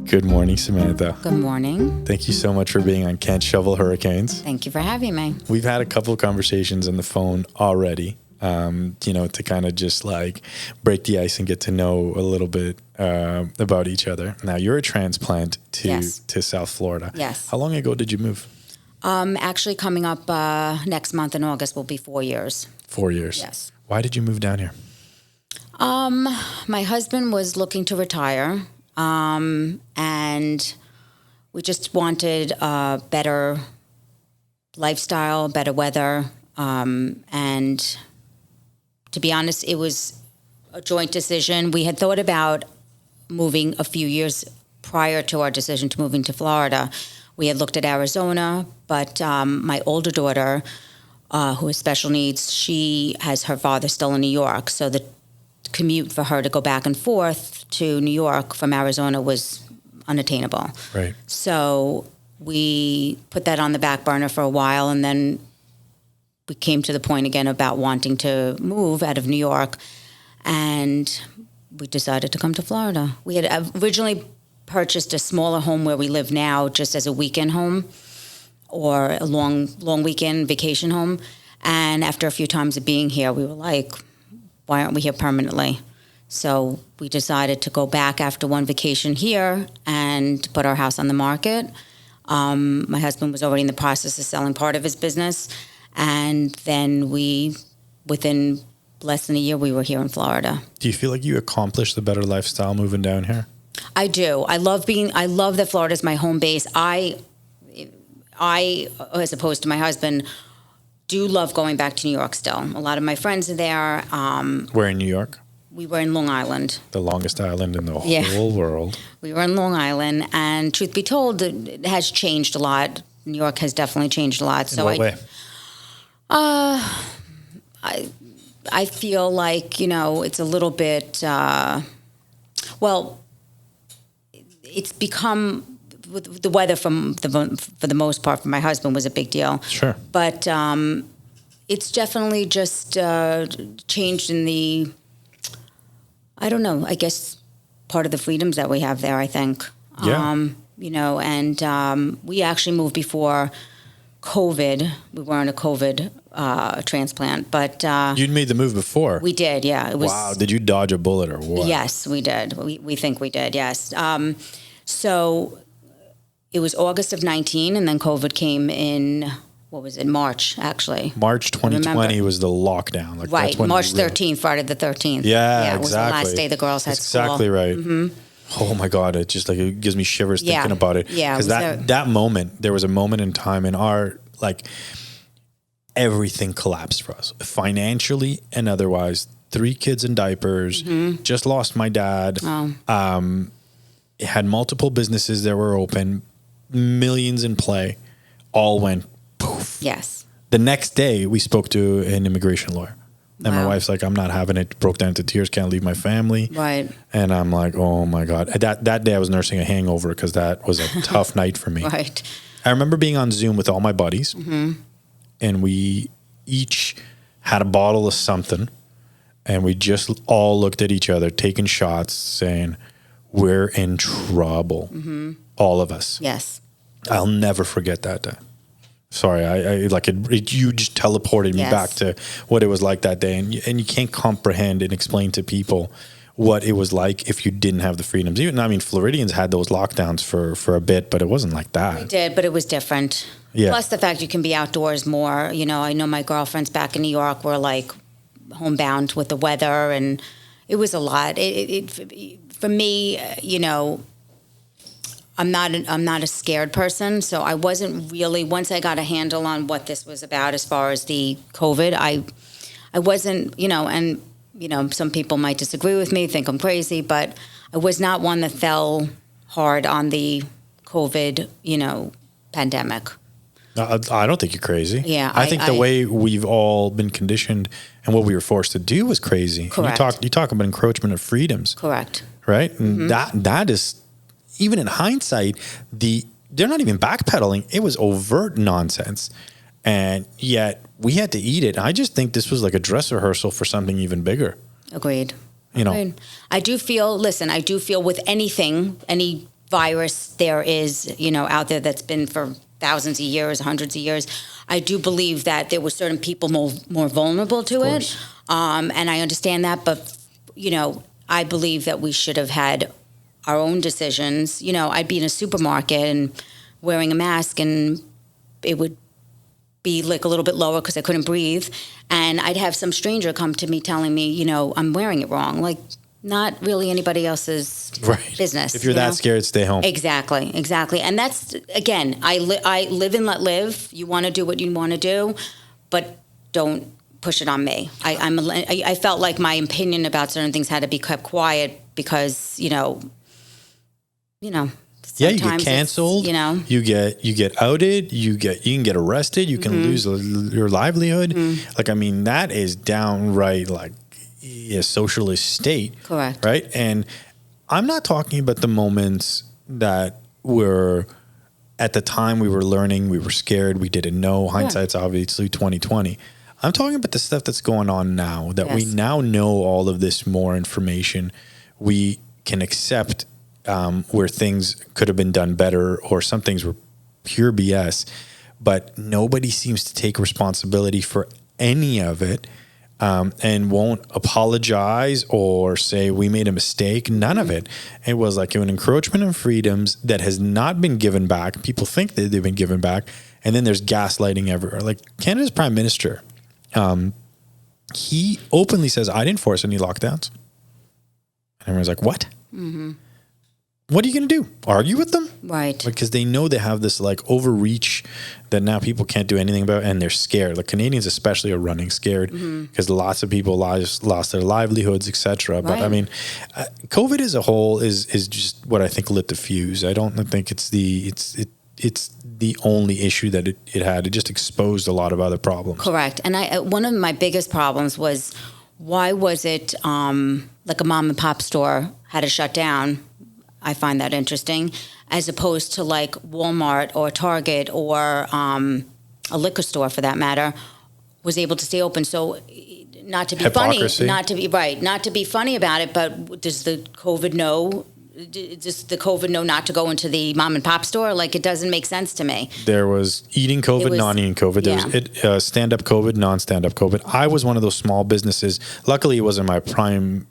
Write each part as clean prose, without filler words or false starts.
Good morning, Samantha. Good morning. Thank you so much for being on Can't Shovel Hurricanes. Thank you for having me. We've had a couple of conversations on the phone already, to kind of just like break the ice and get to know a little bit about each other. Now, you're a transplant to South Florida. Yes. How long ago did you move? Actually, coming up next month in August will be 4 years. 4 years. Yes. Why did you move down here? My husband was looking to retire, and we just wanted a better lifestyle, better weather, and to be honest, it was a joint decision. We had thought about moving a few years prior to our decision to moving to Florida. We had looked at Arizona, but my older daughter, who has special needs, she has her father still in New York, so the commute for her to go back and forth to New York from Arizona was unattainable. Right. So we put that on the back burner for a while, and then we came to the point again about wanting to move out of New York, and we decided to come to Florida. We had originally purchased a smaller home where we live now just as a weekend home or a long weekend vacation home. And after a few times of being here, we were like, why aren't we here permanently? So we decided to go back after one vacation here and put our house on the market. My husband was already in the process of selling part of his business. And then within less than a year, we were here in Florida. Do you feel like you accomplished the better lifestyle moving down here? I do. I love that Florida is my home base. I, as opposed to my husband, do love going back to New York still. A lot of my friends are there. Where in New York? We were in Long Island. The longest island in the whole world. We were in Long Island, and truth be told, it has changed a lot. New York has definitely changed a lot. In what way? I feel like, it's a little bit, it's become, the weather for the most part for my husband was a big deal. Sure. But it's definitely just changed in the, I don't know, I guess part of the freedoms that we have there, I think. Yeah. And we actually moved before COVID. We weren't a COVID transplant, but You'd made the move before. we did. Yeah, it was. Wow! Did you dodge a bullet or what? Yes, we did. We think we did. Yes. So it was August of 19, and then COVID came in. What was it? March, actually. March 2020 was the lockdown. Like, Right. That's when March 13th, Friday the 13th. Yeah, it was the last day the girls had That's school. exactly right. Mm-hmm. Oh my God! It just it gives me shivers thinking about it. Yeah, because that moment, there was a moment in time in our everything collapsed for us financially and otherwise. 3 kids in diapers. Mm-hmm. Just lost my dad. Oh. Had multiple businesses that were open, millions in play, all went poof. Yes. The next day, we spoke to an immigration lawyer. And my wife's like, I'm not having it. Broke down to tears. Can't leave my family. Right. And I'm like, oh my God. That day I was nursing a hangover because that was a tough night for me. Right. I remember being on Zoom with all my buddies. Mm-hmm. And we each had a bottle of something. And we just all looked at each other, taking shots, saying, we're in trouble. Mm-hmm. All of us. Yes. I'll never forget that day. Sorry, you just teleported me back to what it was like that day, and you can't comprehend and explain to people what it was like if you didn't have the freedoms. Floridians had those lockdowns for a bit, but it wasn't like that. We did, but it was different. Yeah. Plus the fact you can be outdoors more. I know my girlfriends back in New York were like homebound with the weather, and it was a lot. For me, I'm not a scared person, so I wasn't really, once I got a handle on what this was about as far as the COVID, I wasn't, some people might disagree with me, think I'm crazy, but I was not one that fell hard on the COVID, pandemic. I don't think you're crazy. Yeah. I think the way we've all been conditioned and what we were forced to do was crazy. Correct. You talk about encroachment of freedoms. Correct. Right? And that is, even in hindsight, they're not even backpedaling. It was overt nonsense. And yet we had to eat it. I just think this was like a dress rehearsal for something even bigger. Agreed. Agreed. I do feel with anything, any virus there is, out there that's been for thousands of years, hundreds of years, I do believe that there were certain people more vulnerable to it. And I understand that, but, I believe that we should have had our own decisions. I'd be in a supermarket and wearing a mask, and it would be like a little bit lower because I couldn't breathe. And I'd have some stranger come to me telling me, I'm wearing it wrong. Like, not really anybody else's business. If you're that scared, stay home. Exactly. And that's, again, I live and let live. You want to do what you want to do, but don't push it on me. I felt like my opinion about certain things had to be kept quiet because, you get canceled. You get outed. You can get arrested. You can lose your livelihood. That is downright like a socialist state. Correct. Right. And I'm not talking about the moments that were at the time we were learning, we were scared, we didn't know. Hindsight's obviously 2020. I'm talking about the stuff that's going on now, that we now know all of this more information. We can accept where things could have been done better, or some things were pure BS, but nobody seems to take responsibility for any of it, and won't apologize or say we made a mistake. None of it. It was like an encroachment on freedoms that has not been given back. People think that they've been given back, and then there's gaslighting everywhere. Like Canada's Prime Minister, he openly says, I didn't force any lockdowns. And everyone's like, what? Mm-hmm. What are you going to do? Argue with them? Right. Because they know they have this like overreach that now people can't do anything about, and they're scared. Like Canadians especially are running scared because lots of people lost their livelihoods, etc. But I mean, COVID as a whole is just what I think lit the fuse. I don't think it's the only issue that it had. It just exposed a lot of other problems. Correct. And one of my biggest problems was, why was it like a mom and pop store had to shut down? I find that interesting, as opposed to like Walmart or Target or a liquor store, for that matter, was able to stay open. So, not to be Hypocrisy. funny, not to be funny about it, but does the COVID know not to go into the mom and pop store? Like, it doesn't make sense to me. There was eating COVID, non-eating COVID. There was stand-up COVID, non-stand-up COVID. I was one of those small businesses. Luckily, it wasn't my prime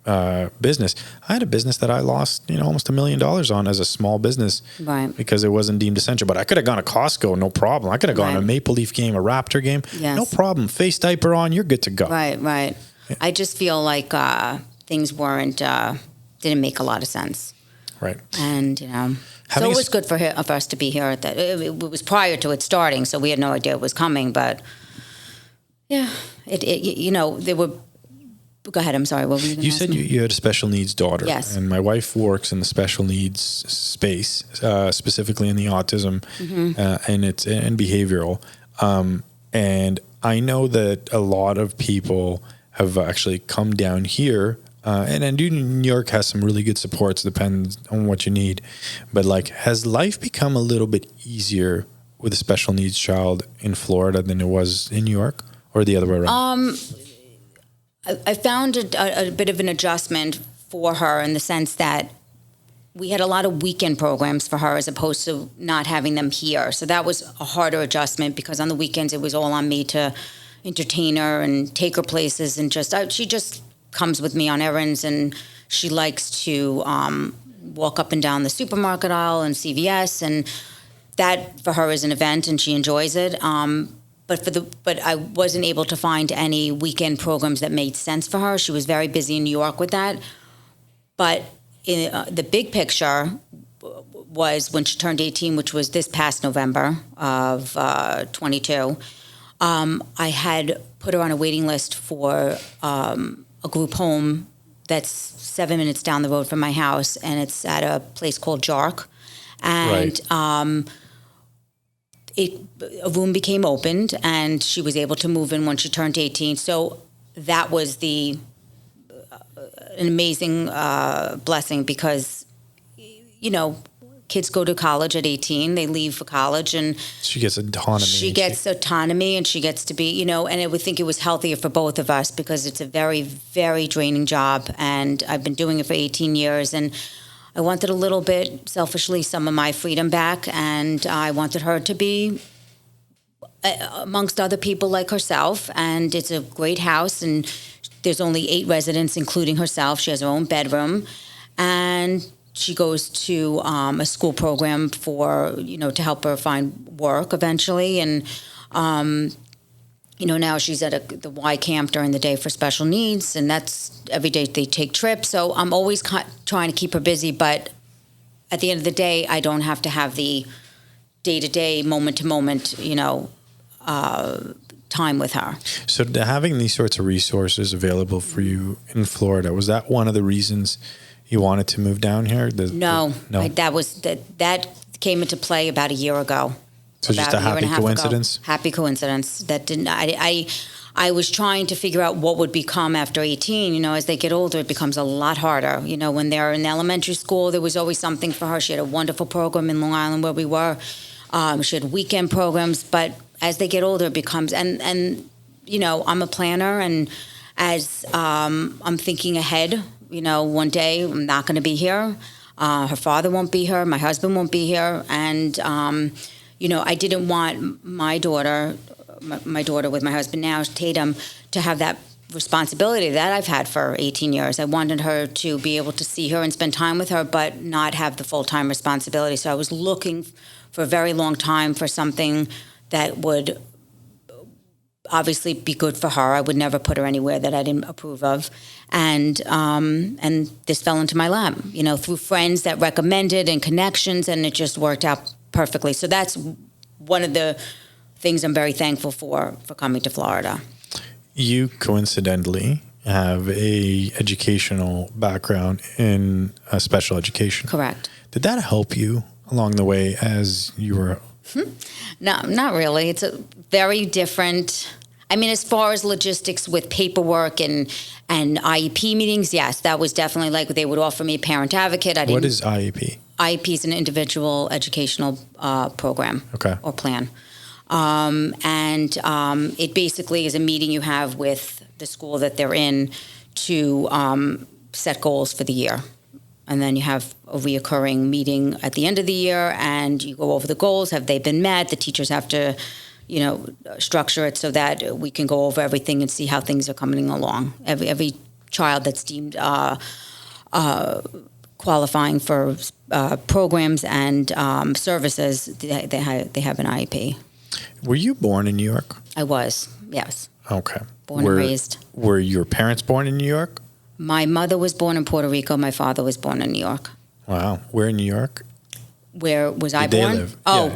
business. I had a business that I lost, almost $1 million on as a small business, right? Because it wasn't deemed essential. But I could have gone to Costco, no problem. I could have gone to a Maple Leaf game, a Raptor game, no problem. Face diaper on, you're good to go. Right. Yeah. I just feel like things didn't make a lot of sense. Right. And, so it was good for us to be here at that. It was prior to it starting, so we had no idea it was coming. But, yeah, there were... Go ahead, I'm sorry. What were you going to You said you had a special needs daughter. Yes. And my wife works in the special needs space, specifically in the autism and behavioral. And I know that a lot of people have actually come down here. And New York has some really good supports, depends on what you need. But like, has life become a little bit easier with a special needs child in Florida than it was in New York, or the other way around? I found a bit of an adjustment for her in the sense that we had a lot of weekend programs for her as opposed to not having them here. So that was a harder adjustment, because on the weekends it was all on me to entertain her and take her places, and she just comes with me on errands, and she likes to walk up and down the supermarket aisle and CVS, and that for her is an event, and she enjoys it. But I wasn't able to find any weekend programs that made sense for her. She was very busy in New York with that. But in the big picture was when she turned 18, which was this past November of 22. I had put her on a waiting list for a group home that's 7 minutes down the road from my house, and it's at a place called Jark. And a room became opened, and she was able to move in when she turned 18. So that was an amazing blessing, because, kids go to college at 18, they leave for college, and she gets autonomy. And she gets to be, and I would think it was healthier for both of us, because it's a very, very draining job, and I've been doing it for 18 years, and I wanted a little bit, selfishly, some of my freedom back, and I wanted her to be amongst other people like herself. And it's a great house, and there's only 8 residents, including herself. She has her own bedroom, and she goes to a school program for, to help her find work eventually. And, now she's at the Y camp during the day for special needs, and that's every day they take trips. So I'm always trying to keep her busy, but at the end of the day, I don't have to have the day-to-day, moment-to-moment, time with her. So having these sorts of resources available for you in Florida, was that one of the reasons you wanted to move down here? No. That came into play about a year ago. So just a happy coincidence? Happy coincidence. That didn't. I was trying to figure out what would become after 18. As they get older, it becomes a lot harder. When they're in elementary school, there was always something for her. She had a wonderful program in Long Island where we were. She had weekend programs, but as they get older, it becomes, and I'm a planner, and as I'm thinking ahead, one day I'm not going to be here. Her father won't be here. My husband won't be here. And, I didn't want my daughter with my husband now, Tatum, to have that responsibility that I've had for 18 years. I wanted her to be able to see her and spend time with her, but not have the full-time responsibility. So I was looking for a very long time for something that would obviously be good for her. I would never put her anywhere that I didn't approve of. And this fell into my lap, through friends that recommended and connections, and it just worked out perfectly. So that's one of the things I'm very thankful for coming to Florida. You coincidentally have a educational background in special education. Correct. Did that help you along the way as you were? No, not really. It's a very different. As far as logistics with paperwork and IEP meetings, yes, that was definitely like they would offer me a parent advocate. What is IEP? IEP is an individual educational program or plan. It basically is a meeting you have with the school that they're in to set goals for the year. And then you have a reoccurring meeting at the end of the year, and you go over the goals. Have they been met? The teachers have to, structure it so that we can go over everything and see how things are coming along. Every child that's deemed qualifying for programs and services, they have an IEP. Were you born in New York? I was, yes. Okay. Born and raised. Were your parents born in New York? My mother was born in Puerto Rico. My father was born in New York. Wow. Where in New York? Where was I Did born? they live? Oh, yeah.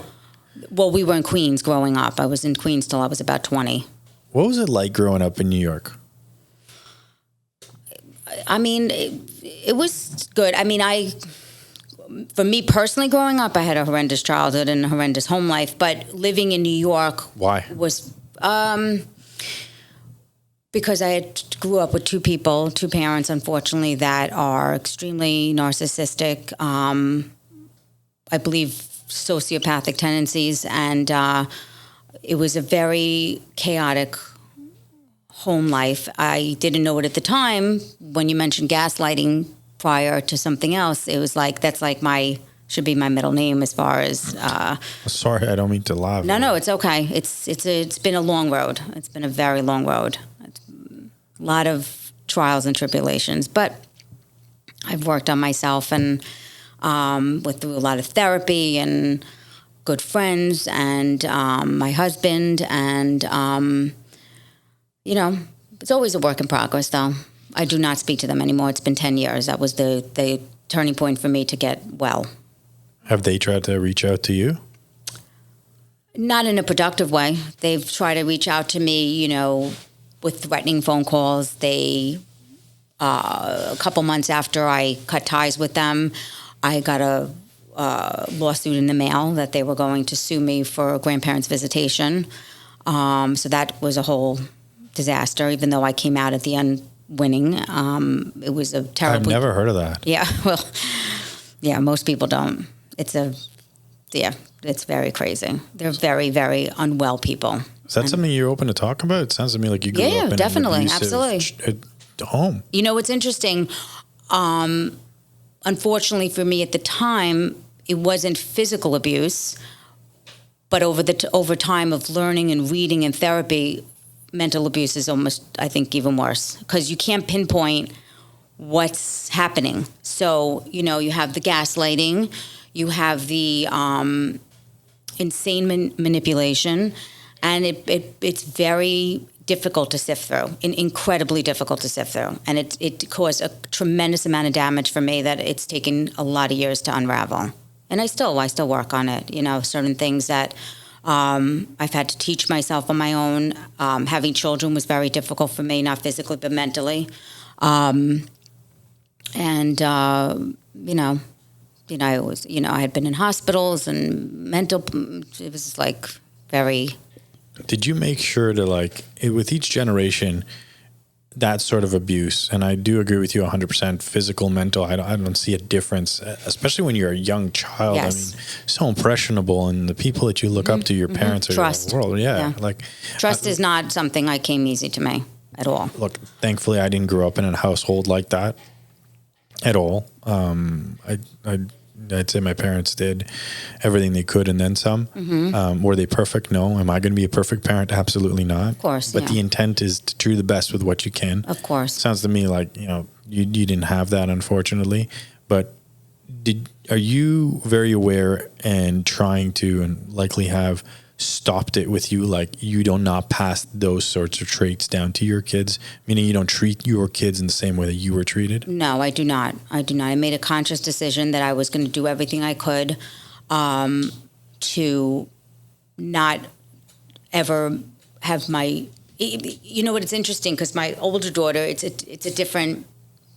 Well, we were in Queens growing up. I was in Queens till I was about 20. What was it like growing up in New York? It was good. For me personally, growing up, I had a horrendous childhood and a horrendous home life. But living in New York, why? Was because I grew up with two parents, unfortunately, that are extremely narcissistic. I believe sociopathic tendencies, and it was a very chaotic home life. I didn't know it at the time. When you mentioned gaslighting prior to something else, it was like that's like should be my middle name as far as. Sorry, I don't mean to laugh. No, it's okay. It's been a long road. It's been a very long road. It's a lot of trials and tribulations, but I've worked on myself and went through a lot of therapy and good friends and my husband and it's always a work in progress though. I do not speak to them anymore. It's been 10 years. That was the turning point for me to get well. Have they tried to reach out to you? Not in a productive way. They've tried to reach out to me, with threatening phone calls. They, a couple months after I cut ties with them, I got a lawsuit in the mail that they were going to sue me for grandparents' visitation. So that was a whole disaster, even though I came out at the end winning. It was a terrible... I've never heard of that. Yeah, well, yeah, most people don't. It's very crazy. They're very, very unwell people. Is that something you're open to talk about? It sounds to me like you grew up in definitely, an abusive absolutely. home. It's interesting. unfortunately for me at the time, it wasn't physical abuse, but over time of learning and reading and therapy, mental abuse is almost, I think, even worse, because you can't pinpoint what's happening. So, you have the gaslighting, you have the insane manipulation, and it's very difficult to sift through, incredibly difficult to sift through. And it caused a tremendous amount of damage for me that it's taken a lot of years to unravel. And I still work on it, certain things that I've had to teach myself on my own. Having children was very difficult for me, not physically, but mentally. I was, I had been in hospitals and mental, it was like very. Did you make sure to with each generation, that sort of abuse, and I do agree with you 100%, physical, mental, I don't see a difference, especially when you're a young child. Yes. I mean, so impressionable, and the people that you look up to, your parents or Trust. your world. Yeah. Trust is not something that came easy to me at all. Look, thankfully I didn't grow up in a household like that at all. I'd say my parents did everything they could and then some. Were they perfect? No. Am I going to be a perfect parent? Absolutely not. Of course. But the intent is to do the best with what you can. Of course. Sounds to me like, you didn't have that, unfortunately. But are you very aware and trying to, and likely have stopped it with you? Like, you do not pass those sorts of traits down to your kids, meaning you don't treat your kids in the same way that you were treated? No, I do not. I made a conscious decision that I was going to do everything I could to not ever have my, what, it's interesting because my older daughter, it's a different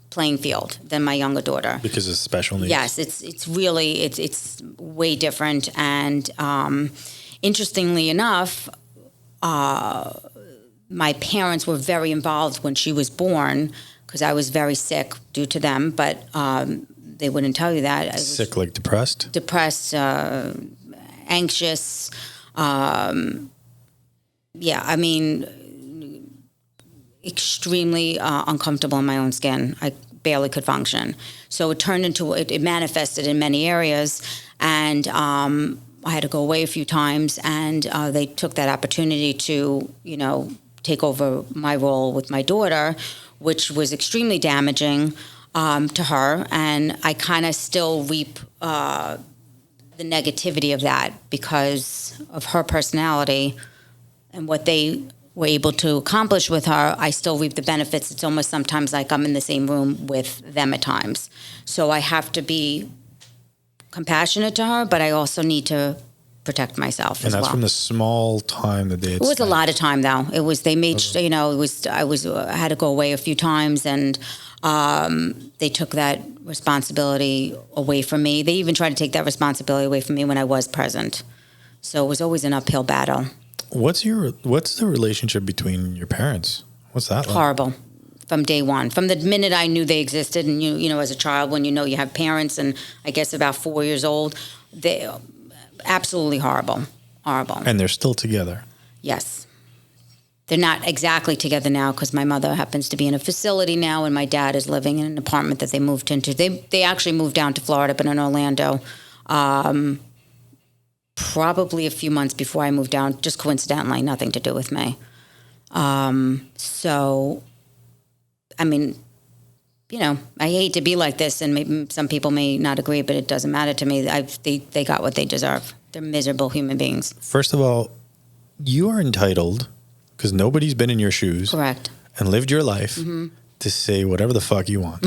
playing field than my younger daughter. Because of special needs? Yes, it's really, it's way different. And interestingly enough, my parents were very involved when she was born because I was very sick due to them, but they wouldn't tell you that. I was sick, like depressed? Depressed, anxious. Extremely uncomfortable in my own skin. I barely could function. So it turned into, it manifested in many areas, and I had to go away a few times, and they took that opportunity to, take over my role with my daughter, which was extremely damaging to her. And I kind of still reap the negativity of that because of her personality and what they were able to accomplish with her. I still reap the benefits. It's almost sometimes like I'm in the same room with them at times. So I have to be compassionate to her, but I also need to protect myself as well. And that's from the small time that they had It was spent. a lot of time, though. It was, they made, I had to go away a few times, and they took that responsibility away from me. They even tried to take that responsibility away from me when I was present. So it was always an uphill battle. What's the relationship between your parents? What's that like? Horrible. From day one, from the minute I knew they existed, and as a child, when you have parents, and I guess about 4 years old, they absolutely horrible. And they're still together. Yes, they're not exactly together now because my mother happens to be in a facility now, and my dad is living in an apartment that they moved into. They actually moved down to Florida, but in Orlando, probably a few months before I moved down, just coincidentally, nothing to do with me. So. I mean, I hate to be like this, and maybe some people may not agree, but it doesn't matter to me. They got what they deserve. They're miserable human beings. First of all, you are entitled, because nobody's been in your shoes. Correct. And lived your life to say whatever the fuck you want.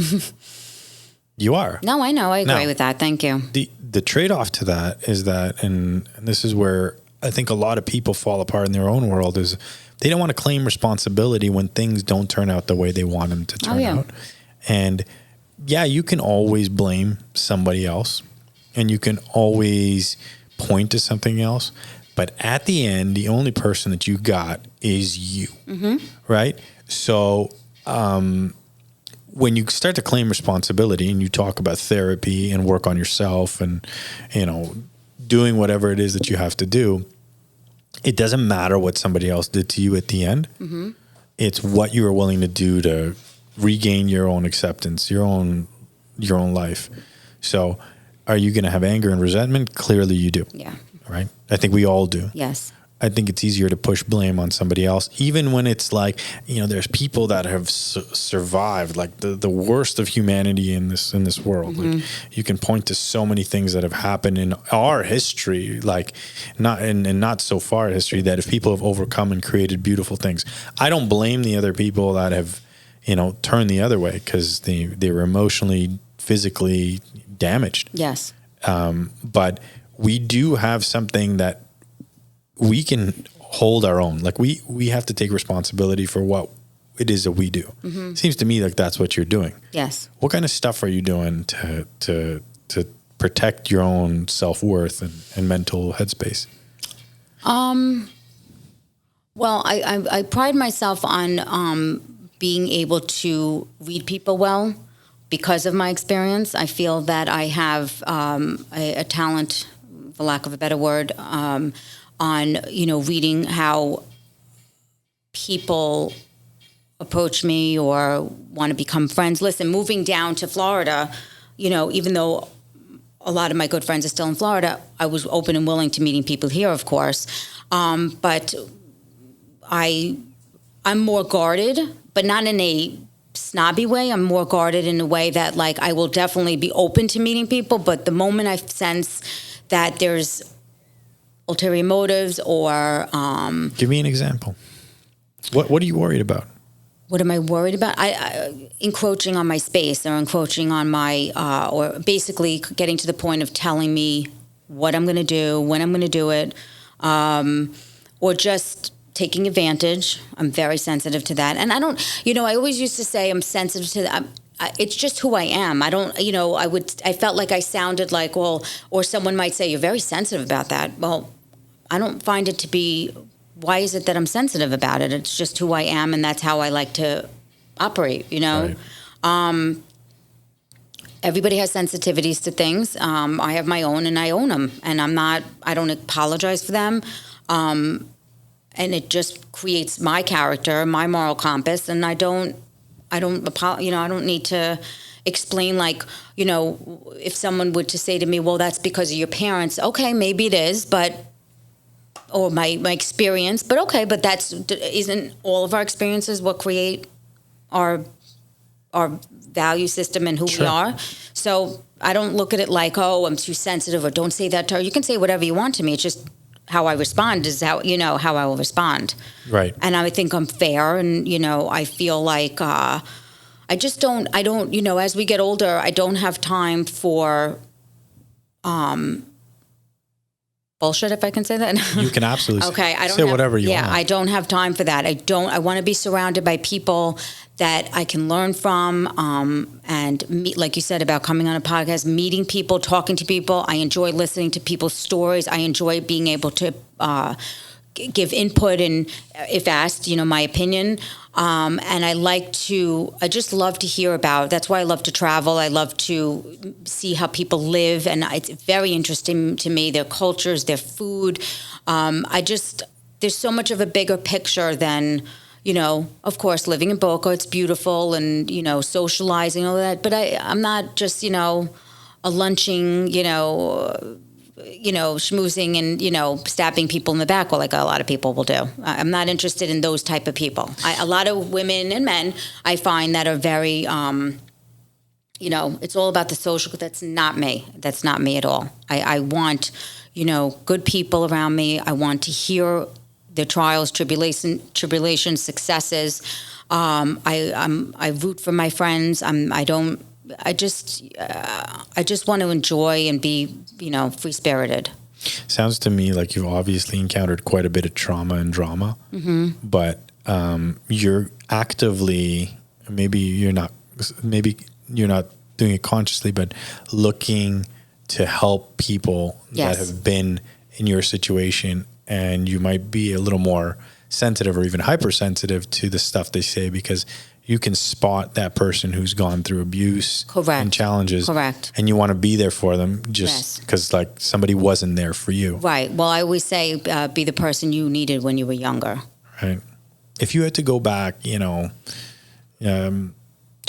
You are. No, I know. I agree with that. Thank you. The trade-off to that is that, and this is where I think a lot of people fall apart in their own world, is they don't want to claim responsibility when things don't turn out the way they want them to turn out. And yeah, you can always blame somebody else, and you can always point to something else. But at the end, the only person that you got is you, right? So when you start to claim responsibility and you talk about therapy and work on yourself and, doing whatever it is that you have to do, it doesn't matter what somebody else did to you at the end. It's what you are willing to do to regain your own acceptance, your own your own life. So are you going to have anger and resentment? Clearly you do. Yeah. Right? I think we all do. Yes. I think it's easier to push blame on somebody else, even when it's like, there's people that have survived like the worst of humanity in this world. Mm-hmm. Like, you can point to so many things that have happened in our history, like not so far history, that if people have overcome and created beautiful things. I don't blame the other people that have, turned the other way, because they were emotionally, physically damaged. Yes. But we do have something that we can hold our own. Like we have to take responsibility for what it is that we do. Mm-hmm. Seems to me like that's what you're doing. Yes. What kind of stuff are you doing to protect your own self-worth and mental headspace? Well, I pride myself on being able to read people well because of my experience. I feel that I have a talent, for lack of a better word, on, reading how people approach me or want to become friends. Listen, moving down to Florida, even though a lot of my good friends are still in Florida, I was open and willing to meeting people here, of course. But I'm more guarded, but not in a snobby way. I'm more guarded in a way that, like, I will definitely be open to meeting people, but the moment I sense that there's ulterior motives or give me an example. What are you worried about? What am I worried about? I encroaching on my space or encroaching on my or basically getting to the point of telling me what I'm going to do, when I'm going to do it, or just taking advantage. I'm very sensitive to that, and I don't. I always used to say I'm sensitive to that. It's just who I am. I don't, I felt like I sounded like, well, or someone might say, you're very sensitive about that. Well, I don't find it to be, why is it that I'm sensitive about it? It's just who I am, and that's how I like to operate, Right. Everybody has sensitivities to things. I have my own, and I own them, and I don't apologize for them. And it just creates my character, my moral compass, and I don't need to explain, like, if someone would to say to me, well, that's because of your parents. Okay, maybe it is, or my experience, but okay, but isn't all of our experiences what create our value system and who Sure. we are? So I don't look at it like, oh, I'm too sensitive, or don't say that to her. You can say whatever you want to me. It's just how I respond is how I will respond. Right. And I think I'm fair, and I feel like I don't as we get older, I don't have time for bullshit, if I can say that. You can absolutely okay, I don't say whatever you want. Yeah, I don't have time for that. I want to be surrounded by people that I can learn from, and meet, like you said about coming on a podcast, meeting people, talking to people. I enjoy listening to people's stories. I enjoy being able to give input and, if asked, my opinion. And I just love to hear about, that's why I love to travel. I love to see how people live. And it's very interesting to me, their cultures, their food. There's so much of a bigger picture than, of course, living in Boca, it's beautiful, and, socializing, all that. But I'm not just, a lunching, schmoozing and, stabbing people in the back, like a lot of people will do. I'm not interested in those type of people. A lot of women and men I find that are very, it's all about the social. That's not me. That's not me at all. I want, good people around me. I want to hear their trials, tribulations, successes. I root for my friends. I just want to enjoy and be, free-spirited. Sounds to me like you've obviously encountered quite a bit of trauma and drama, mm-hmm. but you're actively, maybe you're not doing it consciously, but looking to help people Yes. that have been in your situation, and you might be a little more sensitive or even hypersensitive to the stuff they say, because you can spot that person who's gone through abuse Correct. and challenges. Correct. And you want to be there for them just Yes. because like somebody wasn't there for you. Right. Well, I always say be the person you needed when you were younger. Right. If you had to go back, to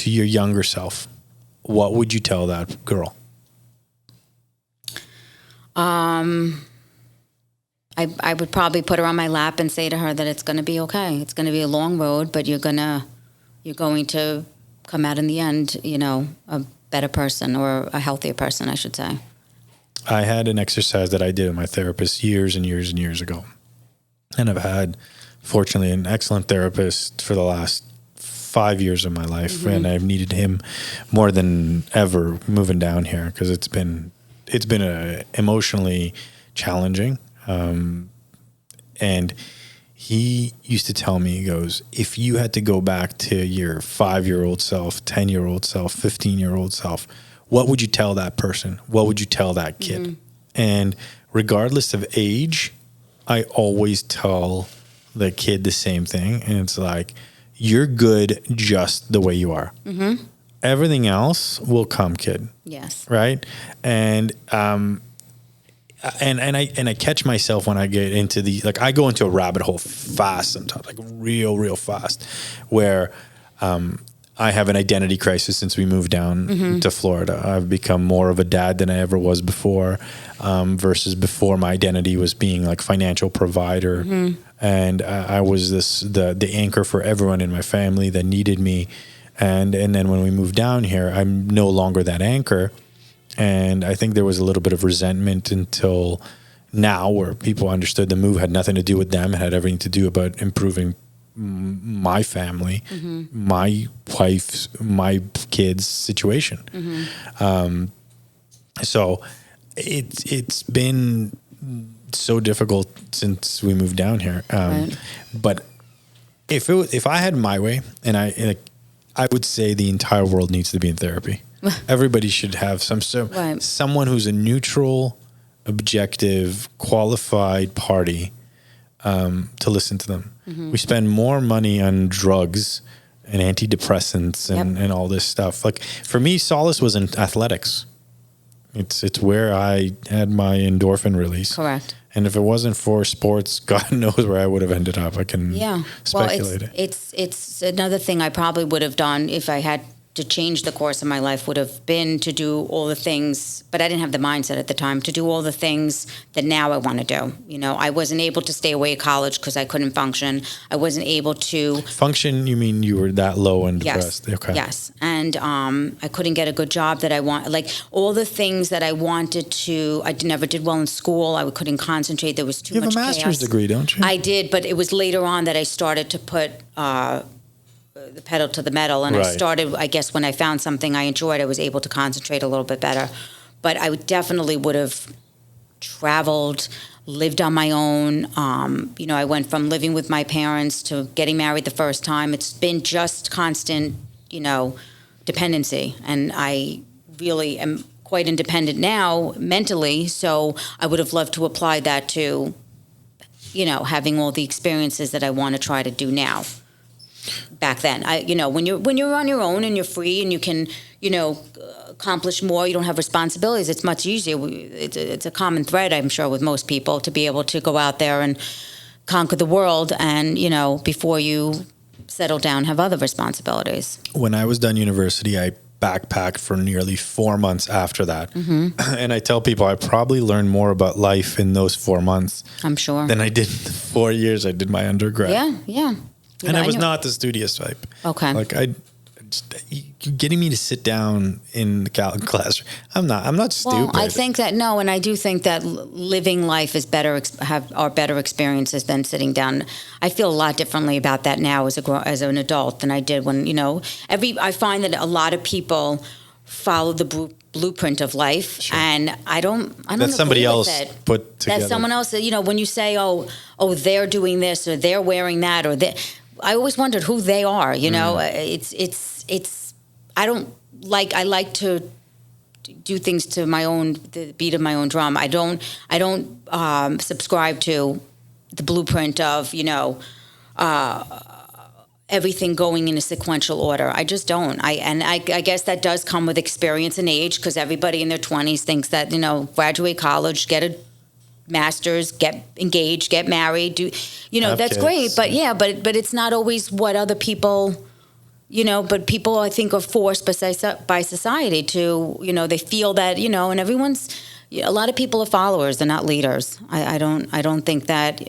your younger self, what would you tell that girl? I would probably put her on my lap and say to her that it's going to be okay. It's going to be a long road, but you're going to come out in the end, a better person, or a healthier person, I should say. I had an exercise that I did with my therapist years and years and years ago. And I've had, fortunately, an excellent therapist for the last 5 years of my life. Mm-hmm. And I've needed him more than ever moving down here, because it's been emotionally challenging. And he used to tell me, he goes, if you had to go back to your 5-year-old self, 10-year-old self, 15-year-old self, what would you tell that person? What would you tell that kid? Mm-hmm. And regardless of age, I always tell the kid the same thing. And it's like, you're good just the way you are. Mm-hmm. Everything else will come, kid. Yes. Right? And I catch myself when I get into I go into a rabbit hole fast sometimes, like real fast, where I have an identity crisis since we moved down mm-hmm. to Florida. I've become more of a dad than I ever was before, versus before my identity was being like financial provider. Mm-hmm. And I was the anchor for everyone in my family that needed me. And then when we moved down here, I'm no longer that anchor. And I think there was a little bit of resentment until now, where people understood the move had nothing to do with them. It had everything to do about improving my family, mm-hmm. my wife's, my kids' situation. Mm-hmm. So it's been so difficult since we moved down here. Right. But if I had my way, and I would say the entire world needs to be in therapy. Everybody should have someone who's a neutral, objective, qualified party to listen to them. Mm-hmm. We spend more money on drugs and antidepressants and all this stuff. Like, for me, solace was in athletics. It's where I had my endorphin release. Correct. And if it wasn't for sports, God knows where I would have ended up. I can speculate. Well, it's another thing I probably would have done if I had to change the course of my life, would have been to do all the things, but I didn't have the mindset at the time to do all the things that now I want to do. I wasn't able to stay away at college because I couldn't function. I wasn't able to function. You mean you were that low and depressed? Yes. Okay. Yes. And I couldn't get a good job that I want. Like, all the things that I wanted to, I never did well in school. I couldn't concentrate. There was too much chaos. You have a master's degree, don't you? I did, but it was later on that I started to put the pedal to the metal, and right. I started, I guess, when I found something I enjoyed, I was able to concentrate a little bit better. But I definitely would have traveled, lived on my own. I went from living with my parents to getting married the first time. It's been just constant, dependency. And I really am quite independent now mentally. So I would have loved to apply that to, having all the experiences that I want to try to do now. Back then, when you're on your own and you're free and you can, accomplish more, you don't have responsibilities. It's much easier. It's a common thread, I'm sure, with most people to be able to go out there and conquer the world, and before you settle down, have other responsibilities. When I was done university, I backpacked for nearly 4 months after that, mm-hmm. and I tell people I probably learned more about life in those 4 months. I'm sure than I did in the 4 years I did my undergrad. Yeah. And I was not the studious type. Okay. Like, you're getting me to sit down in the classroom. I'm not stupid. Well, I think that, and I do think that living life is are better experiences than sitting down. I feel a lot differently about that now as an adult than I did when, I find that a lot of people follow the blueprint of life, sure. And I don't that's somebody else put together. That's someone else. When you say, oh, they're doing this, or they're wearing that, or I always wondered who they are. It's. I like to do things to the beat of my own drum. I don't subscribe to the blueprint of everything going in a sequential order. I just don't. I guess that does come with experience and age, because everybody in their 20s thinks that graduate college, get a master's, get engaged, get married, that's kids. Great. But but it's not always what other people but people, I think, are forced by society to, they feel that, and a lot of people are followers. They're not leaders. I don't think that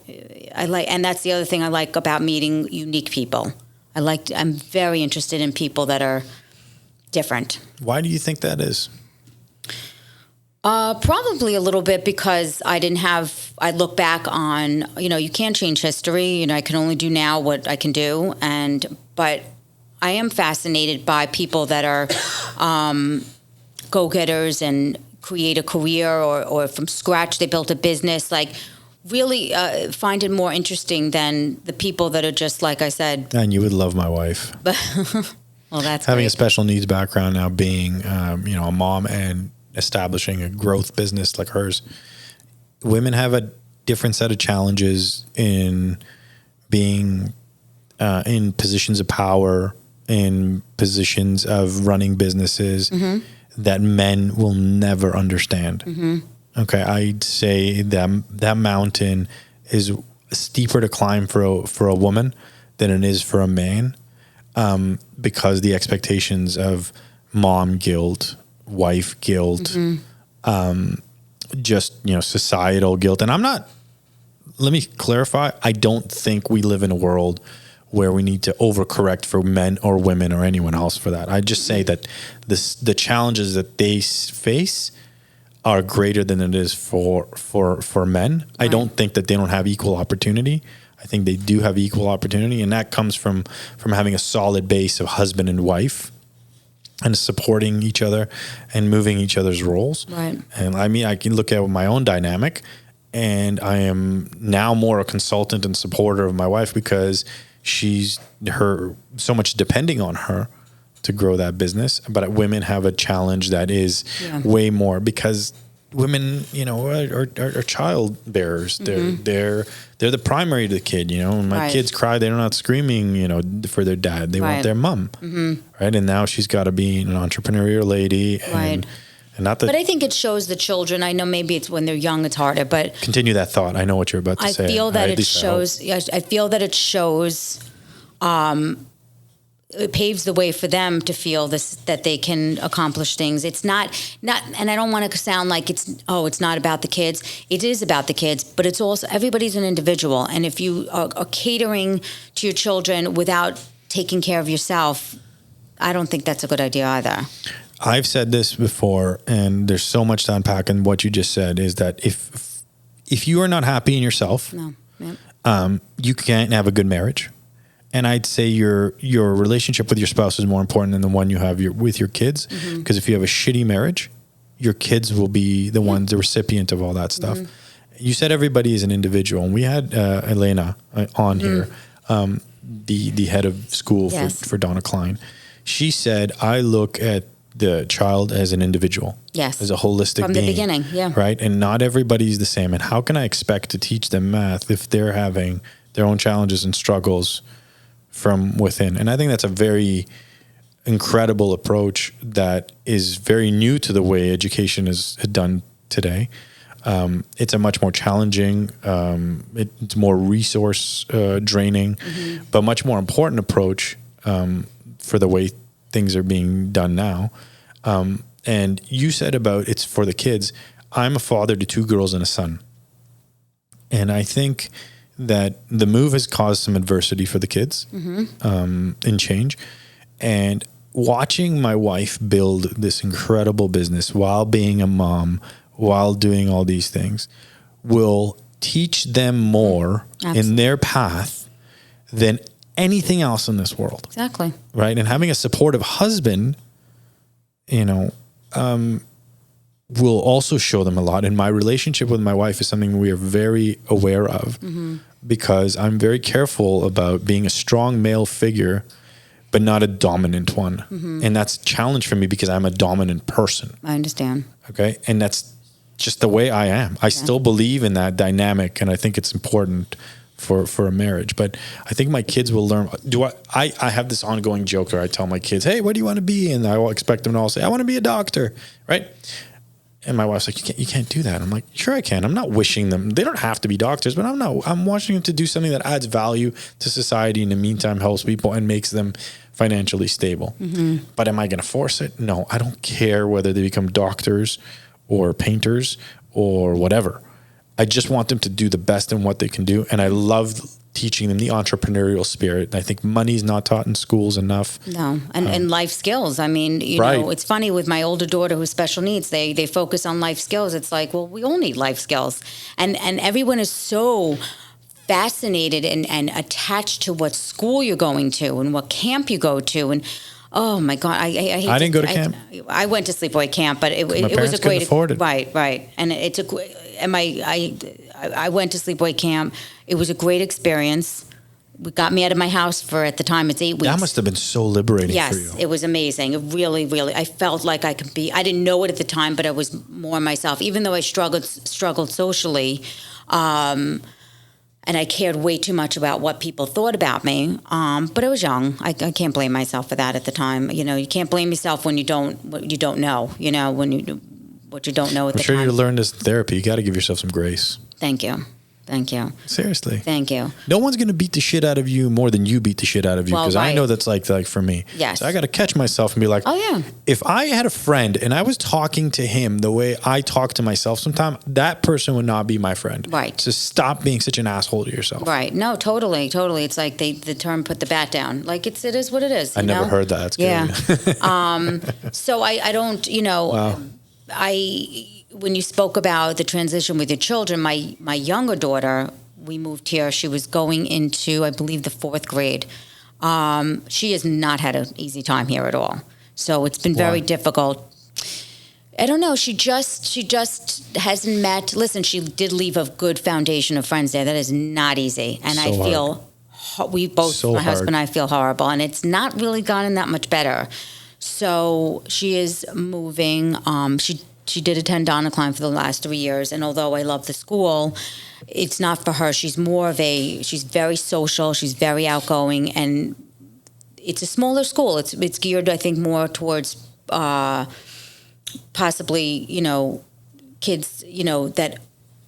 and that's the other thing I like about meeting unique people. I'm very interested in people that are different. Why do you think that is? Probably a little bit because I look back on, you can't change history. I can only do now what I can do. But I am fascinated by people that are go-getters and create a career or from scratch they built a business. Like, really find it more interesting than the people that are just, like I said. And you would love my wife. Well, that's having great. A special needs background now, being a mom and establishing a growth business like hers. Women have a different set of challenges in being in positions of power, in positions of running businesses that men will never understand. Okay, I'd say that mountain is steeper to climb for a woman than it is for a man, because the expectations of mom guilt, wife guilt, just societal guilt. And let me clarify, I don't think we live in a world where we need to overcorrect for men or women or anyone else for that. I just say that the challenges that they face are greater than it is for men. Right. I don't think that they don't have equal opportunity. I think they do have equal opportunity, and that comes from having a solid base of husband and wife and supporting each other and moving each other's roles. Right. And I can look at my own dynamic, and I am now more a consultant and supporter of my wife because so much depending on her to grow that business. But women have a challenge that is way more, because women, are child bearers. They're the primary to the kid. When my kids cry, they're not screaming, for their dad. They want their mom, right? And now she's got to be an entrepreneurial lady, and not that. But I think it shows the children. I know maybe it's when they're young, it's harder. But continue that thought. I know what you're about to say. I feel that it shows. I feel that it shows. It paves the way for them to feel that they can accomplish things. It's not, and I don't want to sound like it's not about the kids. It is about the kids, but it's also, everybody's an individual. And if you are catering to your children without taking care of yourself, I don't think that's a good idea either. I've said this before, and there's so much to unpack in what you just said, is that if you are not happy in yourself, you can't have a good marriage. And I'd say your relationship with your spouse is more important than the one you have with your kids. Because if you have a shitty marriage, your kids will be the ones, the recipient of all that stuff. You said everybody is an individual. And we had Elena on here, the head of school for Donna Klein. She said, I look at the child as an individual, as a holistic from being, the beginning, right? And not everybody's the same. And how can I expect to teach them math if they're having their own challenges and struggles from within? And I think that's a very incredible approach that is very new to the way education is done today. It's a much more challenging, it's more resource draining, but much more important approach for the way things are being done now. And you said about it's for the kids. I'm a father to 2 girls and a son. And I think that the move has caused some adversity for the kids and change. And watching my wife build this incredible business while being a mom, while doing all these things, will teach them more in their path than anything else in this world. Exactly. Right? And having a supportive husband, will also show them a lot. And my relationship with my wife is something we are very aware of because I'm very careful about being a strong male figure, but not a dominant one. And that's a challenge for me because I'm a dominant person. I understand. Okay. And that's just the way I am. I still believe in that dynamic, and I think it's important for a marriage. But I think my kids will learn. I have this ongoing joke where I tell my kids, hey, what do you want to be? And I will expect them to all say, I want to be a doctor, right? And my wife's like, you can't do that. I'm like, sure I can. I'm not wishing them. They don't have to be doctors, but I'm wanting them to do something that adds value to society, in the meantime helps people and makes them financially stable. Mm-hmm. But am I going to force it? No, I don't care whether they become doctors or painters or whatever. I just want them to do the best in what they can do. And I love teaching them the entrepreneurial spirit. I think money's not taught in schools enough. No, and life skills. I mean, you know, it's funny with my older daughter who's special needs, they focus on life skills. It's like, well, we all need life skills. And everyone is so fascinated and attached to what school you're going to and what camp you go to. And oh my God, I didn't go to camp. I went to sleepaway camp, but it was a great, right. And I went to sleepaway camp. It was a great experience. It got me out of my house for, at the time, it's 8 weeks. That must have been so liberating for you. Yes, it was amazing. It really, really, I felt like I could be, I didn't know it at the time, but I was more myself, even though I struggled socially. And I cared way too much about what people thought about me. But I was young. I can't blame myself for that at the time. You know, you can't blame yourself when you don't know, you know, what you don't know at the time. I'm sure you learned this in therapy. You got to give yourself some grace. Thank you. Seriously. Thank you. No one's going to beat the shit out of you more than you beat the shit out of you. Because I know that's like for me. Yes. So I got to catch myself and be like, oh yeah. If I had a friend and I was talking to him the way I talk to myself sometimes, that person would not be my friend. Right. So stop being such an asshole to yourself. Right. No, totally. It's like the term "put the bat down." Like it is what it is. I never heard that. That's good. Yeah. So I don't. You know. Wow. When you spoke about the transition with your children, my younger daughter, we moved here. She was going into, I believe, the 4th grade. She has not had an easy time here at all. So it's been very difficult. I don't know. She just hasn't met. Listen, she did leave a good foundation of friends there. That is not easy, and I feel we both, my husband and I, feel horrible, and it's not really gotten that much better. So she is moving. She did attend Donna Klein for the last 3 years, and although I love the school, it's not for her. She's she's very social, she's very outgoing, and it's a smaller school. It's geared, I think, more towards possibly, you know, kids, you know, that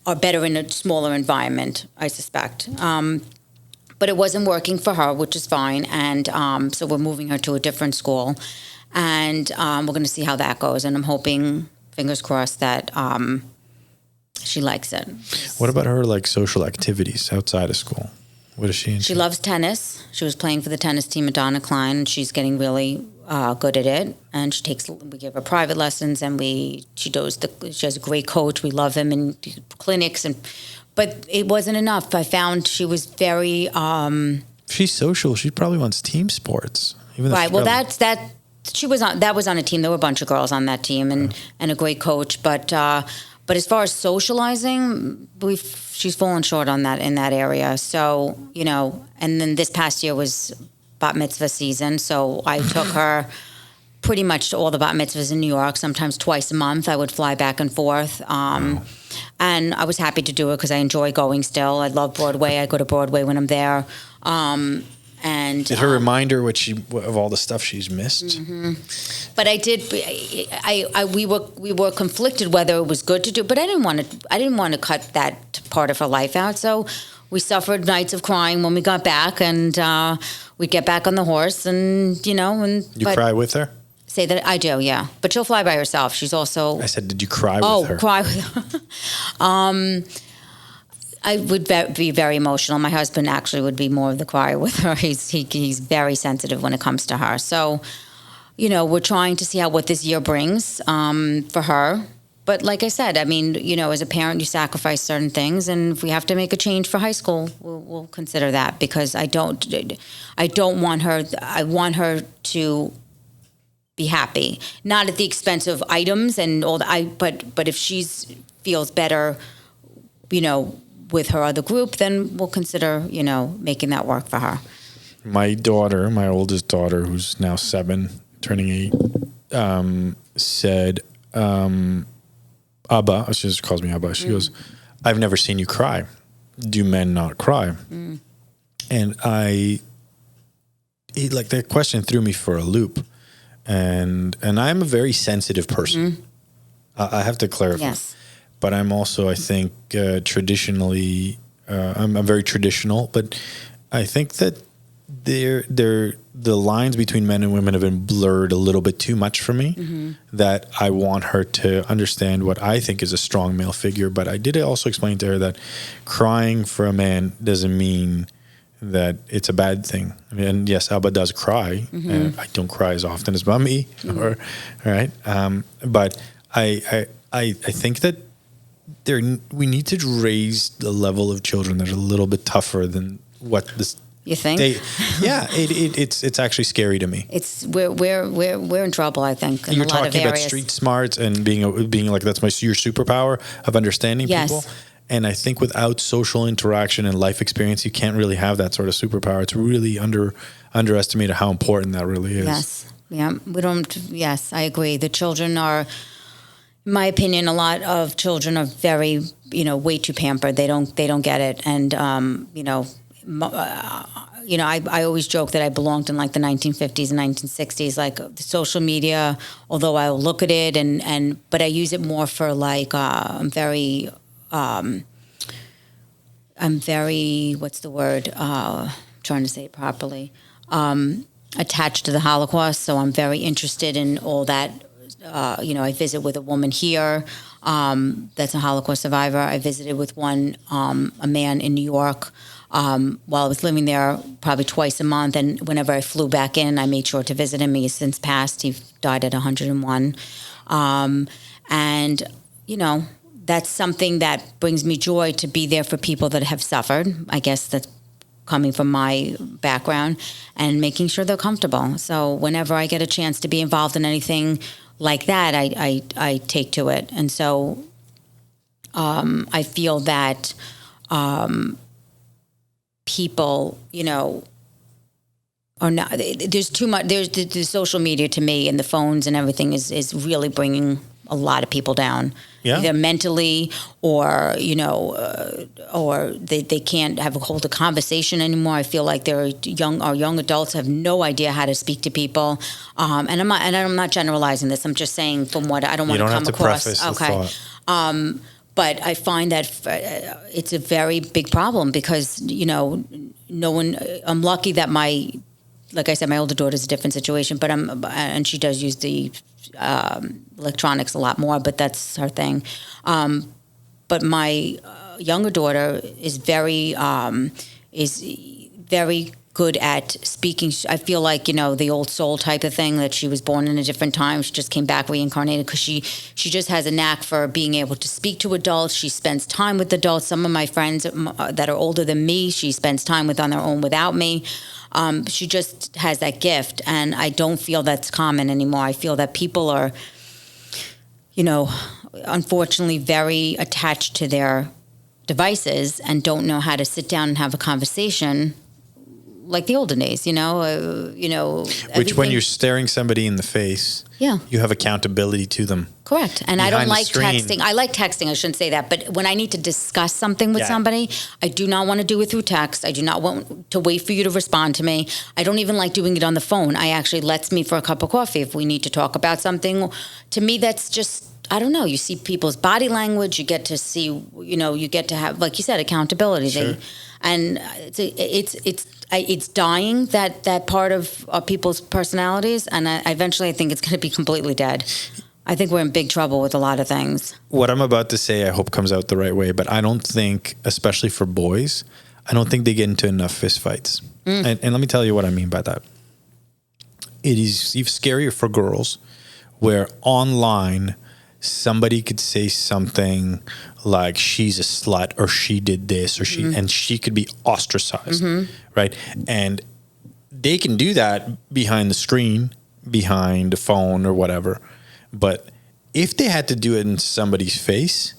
are better in a smaller environment, I suspect. But it wasn't working for her, which is fine, and so we're moving her to a different school, and we're going to see how that goes, and I'm hoping, fingers crossed, that she likes it. What about her like social activities outside of school? What is she into? She loves tennis. She was playing for the tennis team at Donna Klein, and she's getting really good at it. And we give her private lessons, and she has a great coach. We love him, and clinics, but it wasn't enough. I found she was very. She's social. She probably wants team sports. Right. Well, that. She was on. That was on a team. There were a bunch of girls on that team, and a great coach. But as far as socializing, she's fallen short on that in that area. So, you know, and then this past year was bat mitzvah season. So I took her pretty much to all the bat mitzvahs in New York. Sometimes twice a month, I would fly back and forth. And I was happy to do it because I enjoy going still. I love Broadway. I go to Broadway when I'm there. And did her remind her of all the stuff she's missed? Mm-hmm. But I did. We were conflicted whether it was good to do, but I didn't want to cut that part of her life out. So we suffered nights of crying when we got back, and we'd get back on the horse, and you know, and you cry with her. Say that I do, yeah. But she'll fly by herself. She's also. I said, did you cry with her? Oh, cry with her. I would be very emotional. My husband actually would be more of the crier with her. He's very sensitive when it comes to her. So, you know, we're trying to see what this year brings for her. But like I said, I mean, you know, as a parent, you sacrifice certain things, and if we have to make a change for high school, we'll consider that, because I don't want her. I want her to be happy, not at the expense of items and all that. But if she feels better, you know, with her other group, then we'll consider, you know, making that work for her. My oldest daughter, who's now 7, turning 8, said, Abba, she just calls me Abba. She goes, I've never seen you cry. Do men not cry? And that question threw me for a loop. And I'm a very sensitive person. I have to clarify. Yes. But I'm also, I think, traditionally, I'm very traditional, but I think that the lines between men and women have been blurred a little bit too much for me, that I want her to understand what I think is a strong male figure. But I did also explain to her that crying for a man doesn't mean that it's a bad thing. I mean, and yes, Abba does cry, and I don't cry as often as Mommy, or right. But I think that we need to raise the level of children that are a little bit tougher than what this. You think? It's actually scary to me. It's we're in trouble, I think. In You're a lot talking of about street smarts and being like that's your superpower of understanding people. And I think without social interaction and life experience, you can't really have that sort of superpower. It's really underestimated how important that really is. Yes. Yeah. We don't. Yes, I agree. The children are, in my opinion, a lot of children are very, way too pampered. They don't get it, and I always joke that I belonged in like the 1950s and 1960s, like the social media, although I'll look at it but I use it more for like, I'm very, what's the word? Trying to say it properly. Attached to the Holocaust. So I'm very interested in all that. I visit with a woman here that's a Holocaust survivor. I visited with a man in New York while I was living there, probably twice a month. And whenever I flew back in, I made sure to visit him. He has since passed. He died at 101. That's something that brings me joy, to be there for people that have suffered. I guess that's coming from my background, and making sure they're comfortable. So whenever I get a chance to be involved in anything like that, I take to it. And so I feel that people, are not, there's too much, there's the social media to me, and the phones and everything is really bringing a lot of people down. Yeah. Either mentally or, or they can't hold a conversation anymore. I feel like our young adults have no idea how to speak to people. And I'm not generalizing this. I'm just saying from what I don't want to come across. You don't have to preface the thought. But I find that it's a very big problem because, no one, I'm lucky that like I said, my older daughter's a different situation, and she does use the electronics a lot more, but that's her thing. But my younger daughter is very good at speaking. I feel like, the old soul type of thing, that she was born in a different time. She just came back reincarnated, because she just has a knack for being able to speak to adults. She spends time with adults. Some of my friends that are older than me, she spends time with on their own without me. She just has that gift, and I don't feel that's common anymore. I feel that people are, unfortunately very attached to their devices and don't know how to sit down and have a conversation like the olden days, Which, when you're staring somebody in the face, you have accountability to them. Correct. And I don't like texting. I like texting. I shouldn't say that. But when I need to discuss something with somebody, I do not want to do it through text. I do not want to wait for you to respond to me. I don't even like doing it on the phone. I actually let's meet for a cup of coffee if we need to talk about something. To me, that's just, I don't know. You see people's body language. You get to see, you get to have, like you said, accountability. Sure. It's dying, that part of people's personalities, and eventually I think it's going to be completely dead. I think we're in big trouble with a lot of things. What I'm about to say, I hope comes out the right way, but I don't think, especially for boys, I don't think they get into enough fist fights. And let me tell you what I mean by that. It is even scarier for girls, where online somebody could say something like she's a slut, or she did this, or and she could be ostracized, right? And they can do that behind the screen, behind the phone or whatever. But if they had to do it in somebody's face,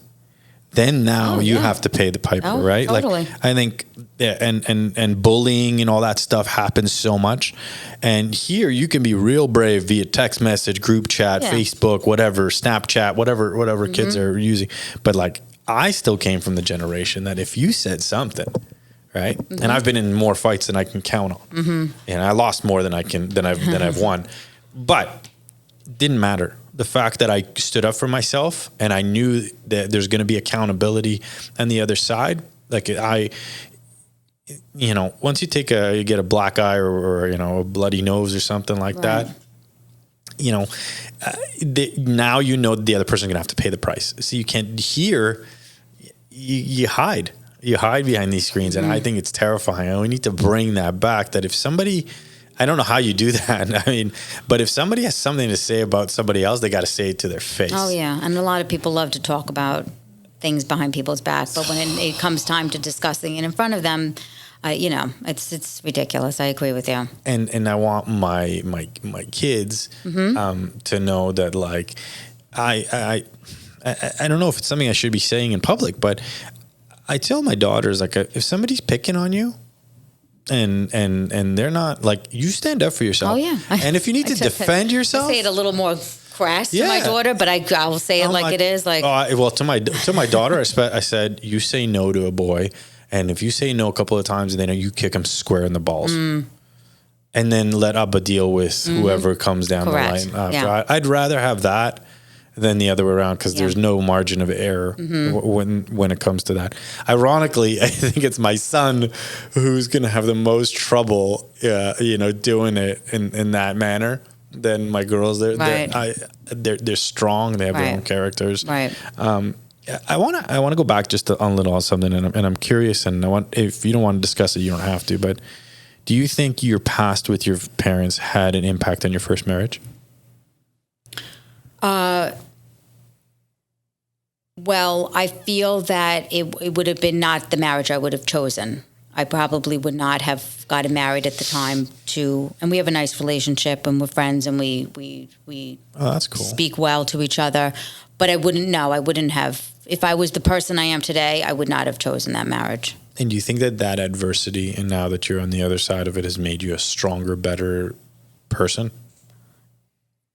then now you have to pay the piper, right? Totally. Like, I think, and bullying and all that stuff happens so much. And here you can be real brave via text message, group chat, Facebook, whatever, Snapchat, whatever kids are using. But like, I still came from the generation that if you said something, right? And I've been in more fights than I can count on. And I lost more than I've won. But didn't matter. The fact that I stood up for myself and I knew that there's going to be accountability on the other side. Like once you get a black eye or a bloody nose or something like that, now the other person's going to have to pay the price. So you can't hear, you hide. You hide behind these screens. And I think it's terrifying. And we need to bring that back, that if somebody, I don't know how you do that. I mean, but if somebody has something to say about somebody else, they got to say it to their face. Oh, yeah. And a lot of people love to talk about things behind people's back. But when it comes time to discussing it in front of them, it's ridiculous. I agree with you. And I want my kids to know that, like, I don't know if it's something I should be saying in public, but I tell my daughters, like, if somebody's picking on you, and they're not, like, you stand up for yourself. Oh, yeah. And if you need to defend yourself, I say it a little more crass to my daughter, but I will say it like it is. Like, well, to my daughter, I said, you say no to a boy, and if you say no a couple of times, then you kick him square in the balls, and then let Abba deal with whoever comes down the line after. Yeah. I'd rather have that than the other way around, because there's no margin of error when it comes to that. Ironically, I think it's my son who's going to have the most trouble, doing it in that manner than my girls. They're strong. They have their own characters. Right. I want to go back just on something, and I'm curious, and if you don't want to discuss it, you don't have to. But do you think your past with your parents had an impact on your first marriage? Well, I feel that it would have been not the marriage I would have chosen. I probably would not have gotten married at the time and we have a nice relationship, and we're friends, and we that's cool. Speak well to each other, but I wouldn't have, if I was the person I am today, I would not have chosen that marriage. And do you think that adversity, and now that you're on the other side of it, has made you a stronger, better person?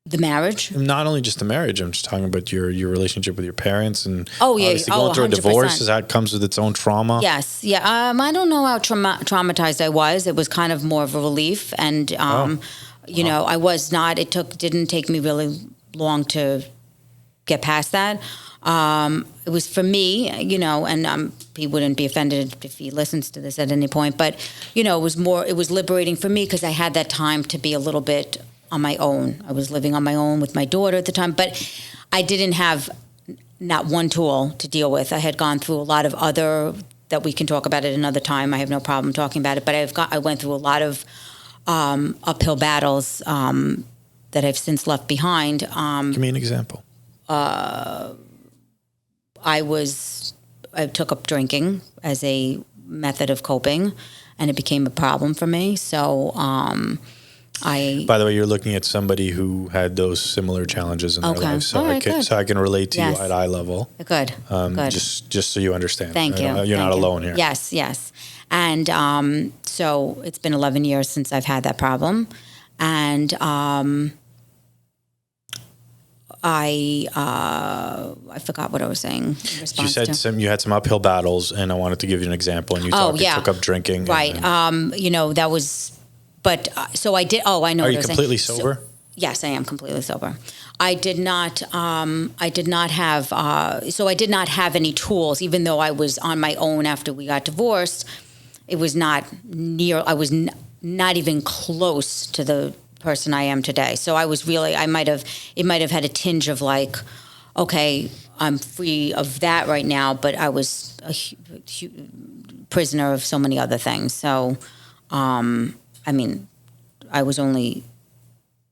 The marriage? Not only just the marriage, I'm just talking about your relationship with your parents, and obviously going through a 100%. divorce, that comes with its own trauma. Yes, yeah. I don't know how traumatized I was. It was kind of more of a relief, and I was not. It didn't take me really long to get past that. It was for me, and he wouldn't be offended if he listens to this at any point, but it was liberating for me, because I had that time to be a little bit on my own. I was living on my own with my daughter at the time, but I didn't have not one tool to deal with. I had gone through a lot of other, that we can talk about at another time. I have no problem talking about it, but I went through a lot of uphill battles that I've since left behind. Give me an example. I took up drinking as a method of coping, and it became a problem for me. So, by the way, you're looking at somebody who had those similar challenges in their life, so I can relate to you at eye level. Good. Good. Just so you understand. Thank you. You're not alone here. Yes. And so it's been 11 years since I've had that problem, and I forgot what I was saying. You said you had some uphill battles, and I wanted to give you an example. And you took up drinking, right? That was. But so I did. Oh, I know. Are you completely sober? So, yes, I am completely sober. I did not have any tools, even though I was on my own after we got divorced. It was not near. I was not even close to the person I am today. So I was really. It might have had a tinge of like, okay, I'm free of that right now, but I was a prisoner of so many other things. So. I was only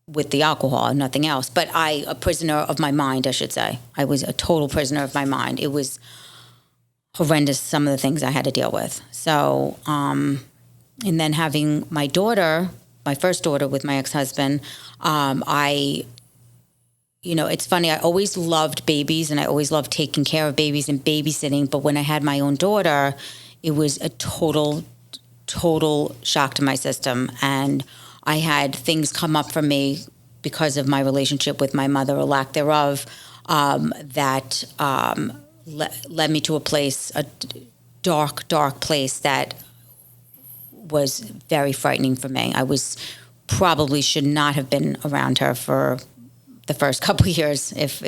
with the alcohol and nothing else, but a prisoner of my mind, I should say. I was a total prisoner of my mind. It was horrendous, some of the things I had to deal with. So, and then having my daughter, my first daughter with my ex-husband, it's funny, I always loved babies, and I always loved taking care of babies and babysitting, but when I had my own daughter, it was a total shock to my system, and I had things come up for me because of my relationship with my mother, or lack thereof, that led me to a dark place that was very frightening for me. I probably should not have been around her for the first couple of years, if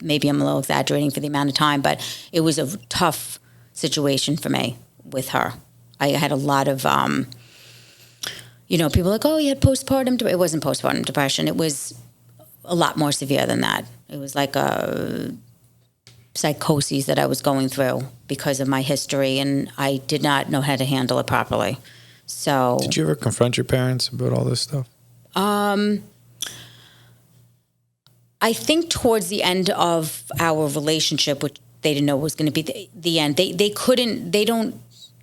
maybe I'm a little exaggerating for the amount of time, but it was a tough situation for me with her. I had a lot of, people are like, oh, you had postpartum. It wasn't postpartum depression. It was a lot more severe than that. It was like a psychosis that I was going through because of my history, and I did not know how to handle it properly. So, did you ever confront your parents about all this stuff? I think towards the end of our relationship, which they didn't know was going to be the end, they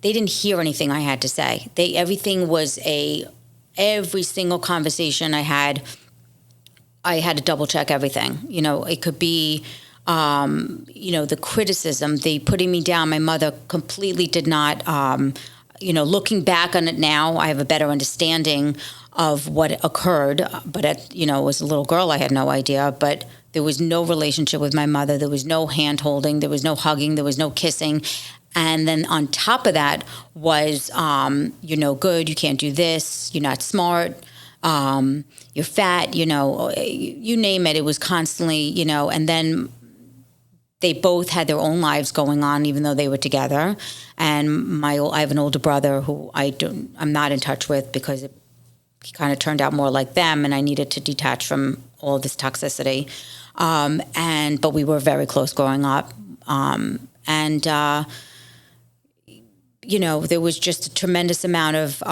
didn't hear anything I had to say. Everything was every single conversation I had to double check everything. It could be, the criticism, the putting me down. My mother completely did not, looking back on it now, I have a better understanding of what occurred. But as a little girl, I had no idea. But there was no relationship with my mother. There was no hand holding. There was no hugging. There was no kissing. And then on top of that was, you're no good. You can't do this. You're not smart. You're fat. You name it. It was constantly, and then they both had their own lives going on, even though they were together. And I have an older brother who I'm not in touch with because he kind of turned out more like them, and I needed to detach from all this toxicity. But we were very close growing up. There was just a tremendous amount of,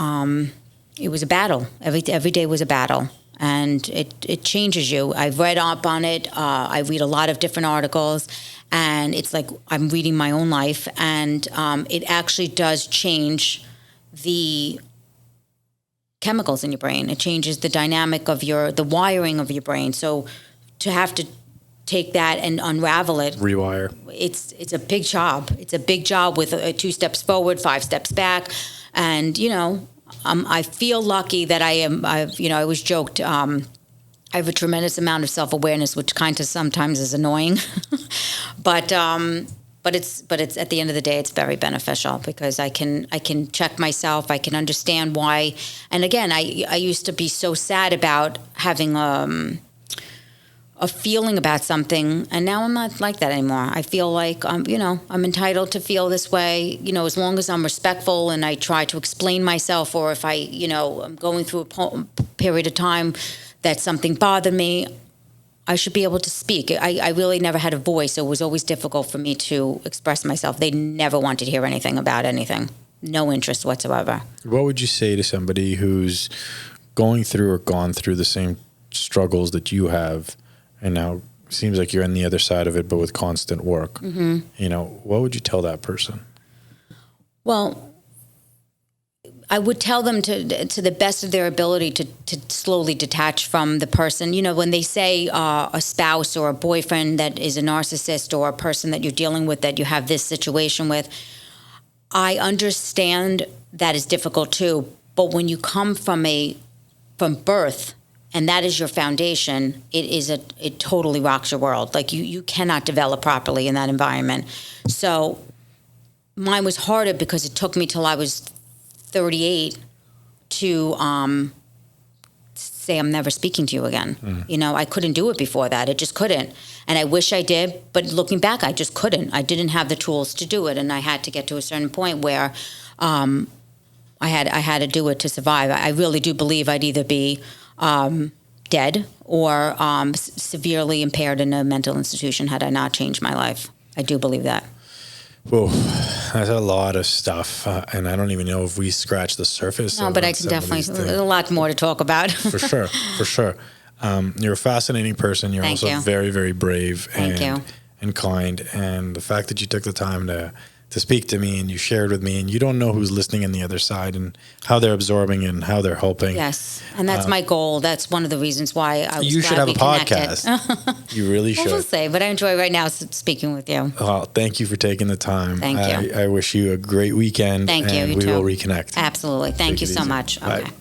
it was a battle. Every day was a battle. And it changes you. I've read up on it. I read a lot of different articles, and it's like I'm reading my own life, and it actually does change the chemicals in your brain. It changes the dynamic of the wiring of your brain. So to have to take that and unravel it, rewire, it's a big job. It's a big job with 2 steps forward, 5 steps back, and I feel lucky that I always joked, I have a tremendous amount of self-awareness, which kind of sometimes is annoying, but it's at the end of the day, it's very beneficial because I can check myself. I can understand why. And again, I used to be so sad about having a feeling about something, and now I'm not like that anymore. I feel like I'm entitled to feel this way, as long as I'm respectful and I try to explain myself, or if I'm going through a period of time that something bothered me, I should be able to speak. I really never had a voice, so it was always difficult for me to express myself. They never wanted to hear anything about anything. No interest whatsoever. What would you say to somebody who's going through or gone through the same struggles that you have, and now it seems like you're on the other side of it, but with constant work? Mm-hmm. What would you tell that person? Well, I would tell them to the best of their ability to slowly detach from the person. When they say a spouse or a boyfriend that is a narcissist, or a person that you're dealing with that you have this situation with, I understand that is difficult too. But when you come from birth, and that is your foundation, it totally rocks your world. Like you cannot develop properly in that environment. So mine was harder because it took me till I was 38 to say I'm never speaking to you again. I couldn't do it before that. I just couldn't. And I wish I did, but looking back, I just couldn't. I didn't have the tools to do it, and I had to get to a certain point where I had to do it to survive. I really do believe I'd either be dead or severely impaired in a mental institution had I not changed my life. I do believe that. Whoa, that's a lot of stuff, and I don't even know if we scratched the surface. No, but I can definitely, there's a lot more to talk about. For sure. You're a fascinating person. You're also very, very brave and kind, and the fact that you took the time to speak to me and you shared with me, and you don't know who's listening on the other side and how they're absorbing and how they're helping. Yes, and that's my goal. That's one of the reasons why I was You should have a podcast. You really should. We'll say, but I enjoy right now speaking with you. Thank you for taking the time. Thank you. I wish you a great weekend. Thank you. And we will reconnect. Absolutely. Thank you so much. Bye. Okay.